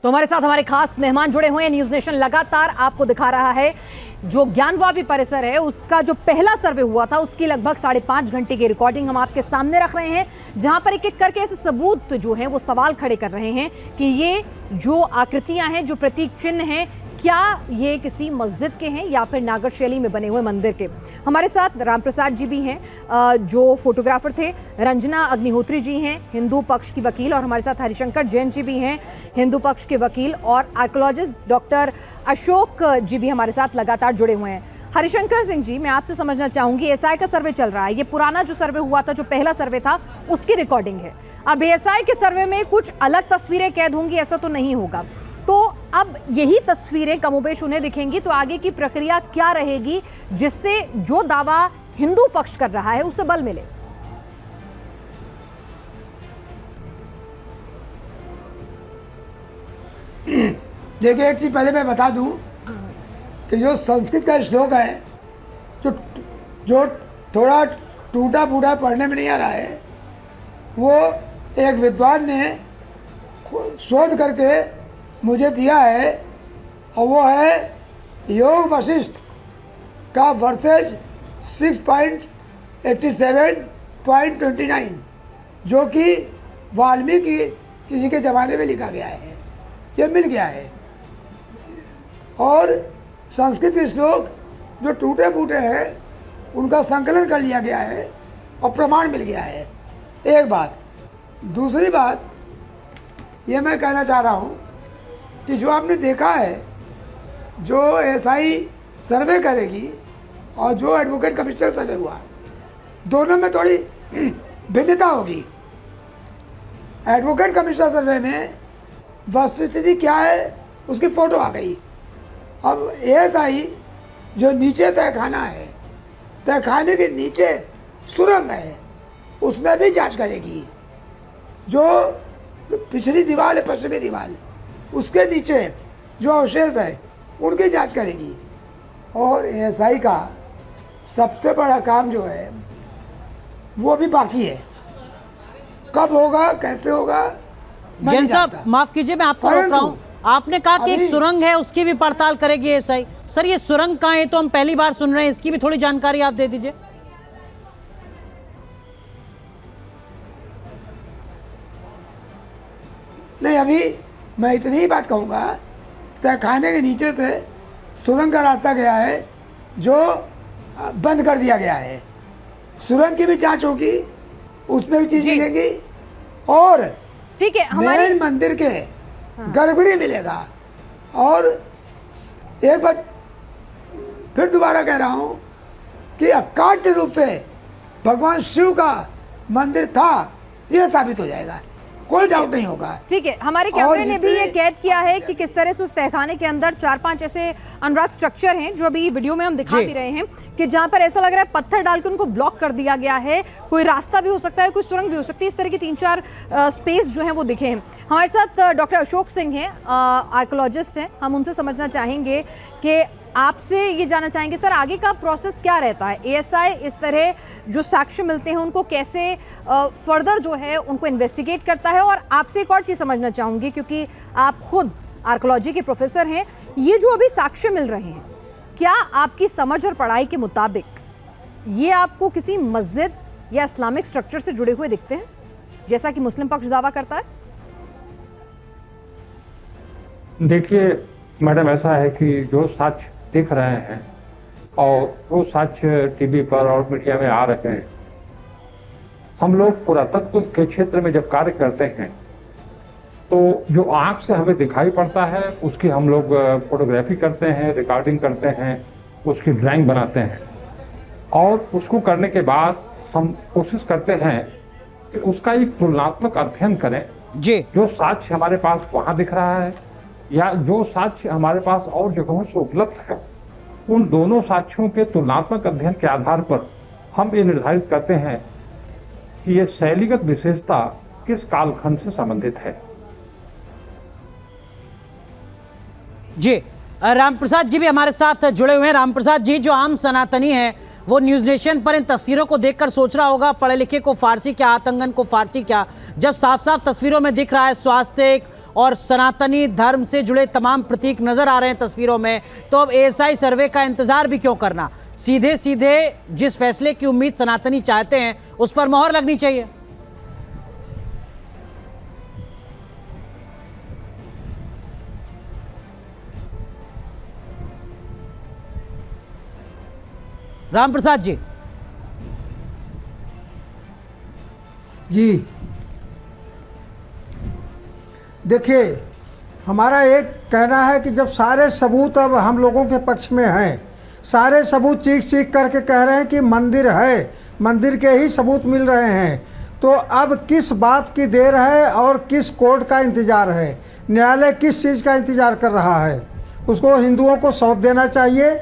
तो हमारे साथ हमारे खास मेहमान जुड़े हुए हैं। न्यूज नेशन लगातार आपको दिखा रहा है जो ज्ञानवापी परिसर है उसका जो पहला सर्वे हुआ था उसकी लगभग 5.5 घंटे की रिकॉर्डिंग हम आपके सामने रख रहे हैं, जहां पर एक एक करके ऐसे सबूत जो हैं वो सवाल खड़े कर रहे हैं कि ये जो आकृतियां हैं, जो प्रतीक चिन्ह हैं, क्या ये किसी मस्जिद के हैं या फिर नागर शैली में बने हुए मंदिर के। हमारे साथ रामप्रसाद जी भी हैं जो फोटोग्राफर थे, रंजना अग्निहोत्री जी हैं हिंदू पक्ष की वकील, और हमारे साथ हरिशंकर जैन जी भी हैं हिंदू पक्ष के वकील, और आर्कियोलॉजिस्ट डॉक्टर अशोक जी भी हमारे साथ लगातार जुड़े हुए हैं। हरिशंकर सिंह जी, मैं आपसे समझना चाहूंगी, एएसआई का सर्वे चल रहा है, ये पुराना जो सर्वे हुआ था, जो पहला सर्वे था, उसकी रिकॉर्डिंग है। अब एएसआई के सर्वे में कुछ अलग तस्वीरें कैद होंगी ऐसा तो नहीं होगा, तो अब यही तस्वीरें कमोबेश उन्हें दिखेंगी, तो आगे की प्रक्रिया क्या रहेगी जिससे जो दावा हिंदू पक्ष कर रहा है उसे बल मिले? देखिए, एक चीज पहले मैं बता दूं कि जो संस्कृत का श्लोक है जो थोड़ा टूटा फूटा पढ़ने में नहीं आ रहा है, वो एक विद्वान ने शोध करके मुझे दिया है, और वो है योग वशिष्ठ का वर्सेज 6.87.29, जो कि वाल्मीकि किसी के ज़माने में लिखा गया है, ये मिल गया है। और संस्कृत के श्लोक जो टूटे फूटे हैं उनका संकलन कर लिया गया है और प्रमाण मिल गया है, एक बात। दूसरी बात ये मैं कहना चाह रहा हूँ कि जो आपने देखा है, जो एएसआई सर्वे करेगी और जो एडवोकेट कमिश्नर सर्वे हुआ, दोनों में थोड़ी भिन्नता होगी। एडवोकेट कमिश्नर सर्वे में वस्तुस्थिति क्या है उसकी फ़ोटो आ गई। अब एएसआई जो नीचे तहखाना है, तहखाने के नीचे सुरंग है, उसमें भी जांच करेगी। जो पिछली दीवार है, पश्चिमी दीवार, उसके नीचे जो अवशेष है उनकी जांच करेगी। और एएसआई का सबसे बड़ा काम जो है वो अभी बाकी है, कब होगा, कैसे होगा। जैन साहब, माफ कीजिए, मैं आपको रोक रहा हूँ। आपने कहा कि एक सुरंग है, उसकी भी पड़ताल करेगी एएसआई। सर, ये सुरंग कहाँ है तो हम पहली बार सुन रहे हैं, इसकी भी थोड़ी जानकारी आप दे दीजिए। नहीं, अभी मैं इतनी ही बात कहूँगा, तहखाने के नीचे से सुरंग का रास्ता गया है जो बंद कर दिया गया है। सुरंग की भी जांच होगी, उसमें भी चीज मिलेगी, और ठीक है, हमारे मंदिर के गर्भगृह मिलेगा। और एक बात फिर दोबारा कह रहा हूँ कि अकाट्य रूप से भगवान शिव का मंदिर था, यह साबित हो जाएगा, कोई डाउट नहीं होगा। ठीक है, हमारे कैमरे ने भी ये कैद किया है कि किस तरह से उस तहखाने के अंदर 4-5 ऐसे अनरॉक स्ट्रक्चर हैं जो अभी वीडियो में हम दिखा भी रहे हैं, कि जहां पर ऐसा लग रहा है पत्थर डाल के उनको ब्लॉक कर दिया गया है। कोई रास्ता भी हो सकता है, कोई सुरंग भी हो सकती है, इस तरह की 3-4 स्पेस जो है वो दिखे हैं। हमारे साथ डॉक्टर अशोक सिंह हैं, आर्कियोलॉजिस्ट हैं, हम उनसे समझना चाहेंगे कि आपसे ये जानना चाहेंगे सर, आगे का प्रोसेस क्या रहता है? एएसआई इस तरह जो साक्ष्य मिलते हैं उनको कैसे फर्दर जो है उनको इन्वेस्टिगेट करता है? और आपसे एक और चीज़ समझना चाहूँगी, क्योंकि आप खुद आर्कियोलॉजी के प्रोफेसर हैं, ये जो अभी साक्ष्य मिल रहे हैं, क्या आपकी समझ और पढ़ाई के मुताबिक ये आपको किसी मस्जिद या इस्लामिक स्ट्रक्चर से जुड़े हुए दिखते हैं, जैसा कि मुस्लिम पक्ष दावा करता है? देखिए मैडम, ऐसा है कि जो साक्ष्य दिख रहे हैं और वो साक्ष्य टीवी पर और मीडिया में आ रहे हैं, हम लोग पुरातत्व के क्षेत्र में जब कार्य करते हैं तो जो आंख से हमें दिखाई पड़ता है उसकी हम लोग फोटोग्राफी करते हैं, रिकॉर्डिंग करते हैं, उसकी ड्राइंग बनाते हैं, और उसको करने के बाद हम कोशिश करते हैं कि उसका एक तुलनात्मक अध्ययन करें जी। जो साक्ष्य हमारे पास वहां दिख रहा है या जो साक्ष्य हमारे पास और जगहों से उपलब्ध है, उन दोनों साक्ष्यों के तुलनात्मक अध्ययन के आधार पर हम ये निर्धारित करते हैं कि ये शैलीगत विशेषता किस कालखंड से संबंधित है। जी, रामप्रसाद जी भी हमारे साथ जुड़े हुए हैं। रामप्रसाद जी, जो आम सनातनी हैं वो न्यूज़ नेशन पर इन तस्वीरों को देखकर सोच रहा होगा, पढ़े लिखे को फारसी क्या, आतंकन को फारसी क्या, जब साफ साफ तस्वीरों में दिख रहा है स्वास्तिक और सनातनी धर्म से जुड़े तमाम प्रतीक नजर आ रहे हैं तस्वीरों में, तो अब एएसआई सर्वे का इंतजार भी क्यों करना? सीधे सीधे जिस फैसले की उम्मीद सनातनी चाहते हैं उस पर मोहर लगनी चाहिए। राम प्रसाद जी। जी देखिए, हमारा एक कहना है कि जब सारे सबूत अब हम लोगों के पक्ष में हैं, सारे सबूत चीख चीख करके कह रहे हैं कि मंदिर है, मंदिर के ही सबूत मिल रहे हैं, तो अब किस बात की देर है और किस कोर्ट का इंतज़ार है? न्यायालय किस चीज़ का इंतज़ार कर रहा है? उसको हिंदुओं को सौंप देना चाहिए,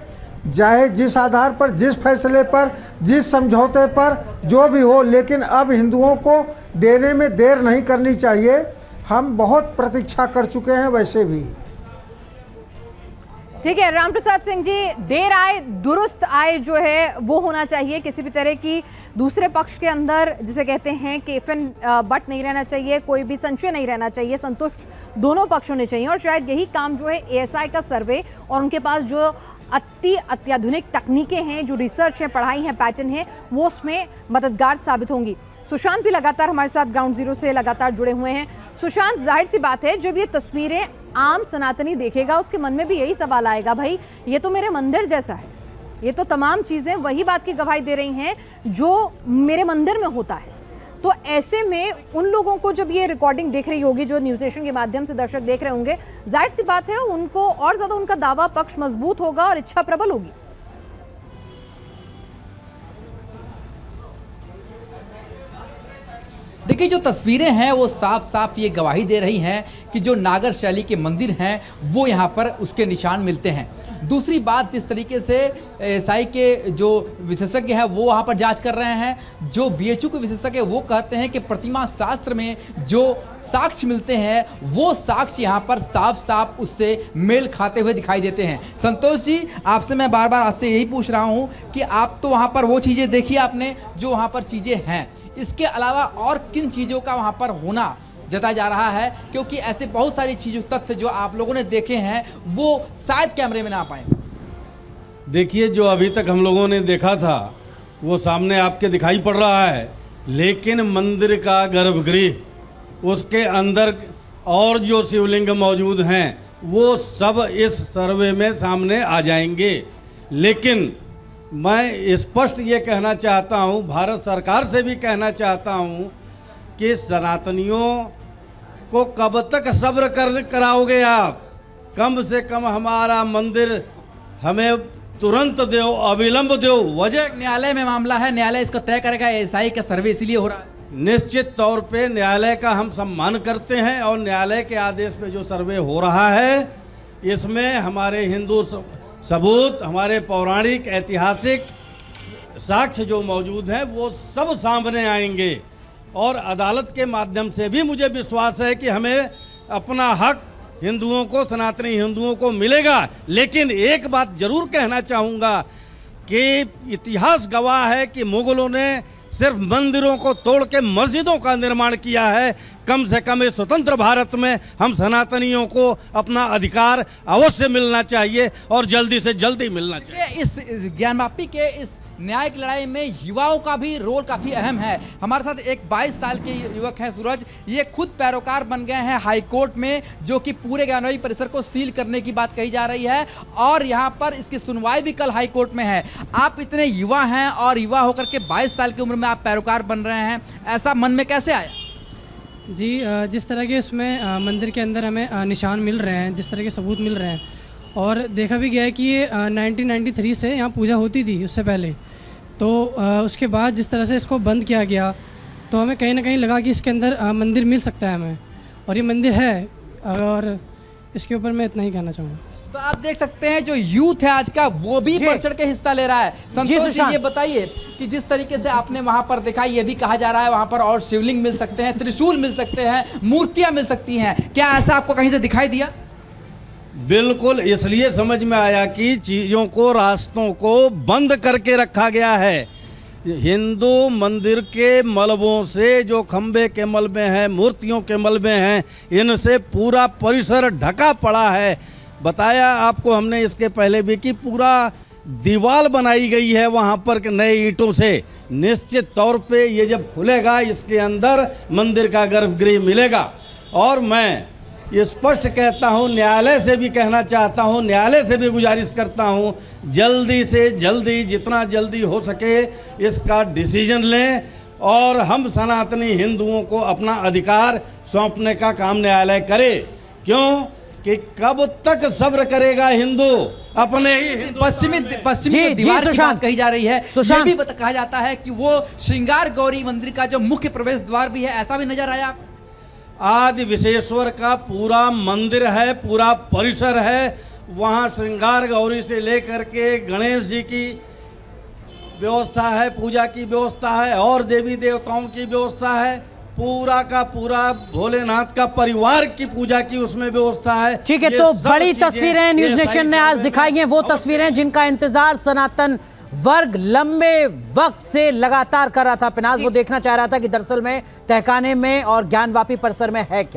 चाहे जिस आधार पर, जिस फैसले पर, जिस समझौते पर जो भी हो, लेकिन अब हिंदुओं को देने में देर नहीं करनी चाहिए। हम बहुत प्रतीक्षा कर चुके हैं वैसे भी। ठीक है राम प्रसाद सिंह जी, देर आए दुरुस्त आए जो है वो होना चाहिए। किसी भी तरह की दूसरे पक्ष के अंदर जिसे कहते हैं कि इफ एंड बट नहीं रहना चाहिए, कोई भी संशय नहीं रहना चाहिए, संतुष्ट दोनों पक्ष होने चाहिए। और शायद यही काम जो है एएसआई का सर्वे और उनके पास जो अत्याधुनिक तकनीकें हैं, जो रिसर्च है, पढ़ाई है, पैटर्न है, वो उसमें मददगार साबित होंगी। सुशांत भी लगातार हमारे साथ ग्राउंड जीरो से लगातार जुड़े हुए हैं। सुशांत, जाहिर सी बात है जब ये तस्वीरें आम सनातनी देखेगा उसके मन में भी यही सवाल आएगा, भाई ये तो मेरे मंदिर जैसा है, ये तो तमाम चीज़ें वही बात की गवाही दे रही हैं जो मेरे मंदिर में होता है। तो ऐसे में उन लोगों को जब ये रिकॉर्डिंग देख रही होगी, जो न्यूज़ नेशन के माध्यम से दर्शक देख रहे होंगे, जाहिर सी बात है उनको और ज़्यादा उनका दावा पक्ष मजबूत होगा और इच्छा प्रबल होगी। देखिए, जो तस्वीरें हैं वो साफ साफ ये गवाही दे रही हैं कि जो नागर शैली के मंदिर हैं वो यहाँ पर उसके निशान मिलते हैं। दूसरी बात, जिस तरीके से एएसआई के जो विशेषज्ञ हैं वो वहाँ पर जांच कर रहे हैं, जो बीएचयू के विशेषज्ञ वो कहते हैं कि प्रतिमा शास्त्र में जो साक्ष्य मिलते हैं वो साक्ष्य यहाँ पर साफ साफ उससे मेल खाते हुए दिखाई देते हैं। संतोष जी, आपसे मैं बार बार आपसे यही पूछ रहा हूँ कि आप तो वहाँ पर वो चीज़ें देखी आपने जो वहाँ पर चीज़ें हैं, इसके अलावा और किन चीज़ों का वहाँ पर होना जताया जा रहा है? क्योंकि ऐसे बहुत सारी चीज़ों, तथ्य जो आप लोगों ने देखे हैं वो शायद कैमरे में ना आ पाए। देखिए, जो अभी तक हम लोगों ने देखा था वो सामने आपके दिखाई पड़ रहा है, लेकिन मंदिर का गर्भगृह, उसके अंदर और जो शिवलिंग मौजूद हैं वो सब इस सर्वे में सामने आ जाएंगे। लेकिन मैं स्पष्ट ये कहना चाहता हूँ, भारत सरकार से भी कहना चाहता हूँ कि सनातनियों को कब तक सब्र कराओगे आप? कम से कम हमारा मंदिर हमें तुरंत दो, अविलंब दो। वजह न्यायालय में मामला है, न्यायालय इसको तय करेगा। एएसआई का सर्वे इसीलिए हो रहा है। निश्चित तौर पे न्यायालय का हम सम्मान करते हैं और न्यायालय के आदेश पे जो सर्वे हो रहा है इसमें हमारे हिंदू सबूत, हमारे पौराणिक ऐतिहासिक साक्ष्य जो मौजूद हैं वो सब सामने आएंगे और अदालत के माध्यम से भी मुझे विश्वास है कि हमें अपना हक हिंदुओं को, सनातनी हिंदुओं को मिलेगा। लेकिन एक बात जरूर कहना चाहूँगा कि इतिहास गवाह है कि मुगलों ने सिर्फ मंदिरों को तोड़ के मस्जिदों का निर्माण किया है। कम से कम इस स्वतंत्र भारत में हम सनातनियों को अपना अधिकार अवश्य मिलना चाहिए और जल्दी से जल्दी मिलना चाहिए। इस ज्ञानवापी के इस न्याय की लड़ाई में युवाओं का भी रोल काफ़ी अहम है। हमारे साथ एक 22 साल के युवक हैं सूरज, ये खुद पैरोकार बन गए हैं हाई कोर्ट में, जो कि पूरे ज्ञानवापी परिसर को सील करने की बात कही जा रही है और यहाँ पर इसकी सुनवाई भी कल हाई कोर्ट में है। आप इतने युवा हैं और युवा होकर के 22 साल की उम्र में आप पैरोकार बन रहे हैं, ऐसा मन में कैसे आया? जी, जिस तरह के इसमें मंदिर के अंदर हमें निशान मिल रहे हैं, जिस तरह के सबूत मिल रहे हैं और देखा भी गया है कि ये 1993 से यहाँ पूजा होती थी उससे पहले, तो उसके बाद जिस तरह से इसको बंद किया गया तो हमें कहीं ना कहीं लगा कि इसके अंदर मंदिर मिल सकता है हमें, और ये मंदिर है। और इसके ऊपर मैं इतना ही कहना चाहूँगा। तो आप देख सकते हैं जो यूथ है आज का वो भी बढ़ चढ़ के हिस्सा ले रहा है। संतोष जी, ये बताइए कि जिस तरीके से आपने वहां पर देखा, ये भी कहा जा रहा है वहां पर और शिवलिंग मिल सकते हैं, त्रिशूल मिल सकते हैं, मूर्तियां मिल सकती हैं, क्या ऐसा आपको कहीं से दिखाई दिया? बिल्कुल, इसलिए समझ में आया कि चीज़ों को, रास्तों को बंद करके रखा गया है। हिंदू मंदिर के मलबों से, जो खंबे के मलबे हैं, मूर्तियों के मलबे हैं, इनसे पूरा परिसर ढका पड़ा है। बताया आपको हमने इसके पहले भी कि पूरा दीवार बनाई गई है वहाँ पर नए ईंटों से। निश्चित तौर पे ये जब खुलेगा इसके अंदर मंदिर का गर्भगृह मिलेगा। और मैं स्पष्ट कहता हूँ, न्यायालय से भी कहना चाहता हूँ, न्यायालय से भी गुजारिश करता हूँ, जल्दी से जल्दी, जितना जल्दी हो सके इसका डिसीजन लें और हम सनातनी हिंदुओं को अपना अधिकार सौंपने का काम न्यायालय करे। क्यों कि कब तक सब्र करेगा हिंदू अपने ही पश्चिमी जी, दीवार की सुशांत। बात कही जा रही है। सुशांत। ये भी कहा जाता है कि वो श्रृंगार गौरी मंदिर का जो मुख्य प्रवेश द्वार भी है, ऐसा भी नजर आया आप? आदि विशेश्वर का पूरा मंदिर है, पूरा परिसर है। वहाँ श्रृंगार गौरी से लेकर के गणेश जी की व्यवस्था है, पूजा की व्यवस्था है, और देवी देवताओं की व्यवस्था है। पूरा का पूरा भोलेनाथ का परिवार की पूजा की उसमें व्यवस्था है। ठीक है, ये तो सब बड़ी चीजें तस्वीरें न्यूज एएसआई नेशन ने आज सर्वे दिखाई हैं, वो में- तस्वीरें जिनका इंतजार सनातन वर्ग लंबे वक्त से लगातार कर रहा था। पिनाज वो देखना चाह रहा था कि दरअसल में तहखाने में और ज्ञानवापी परिसर में है क्या।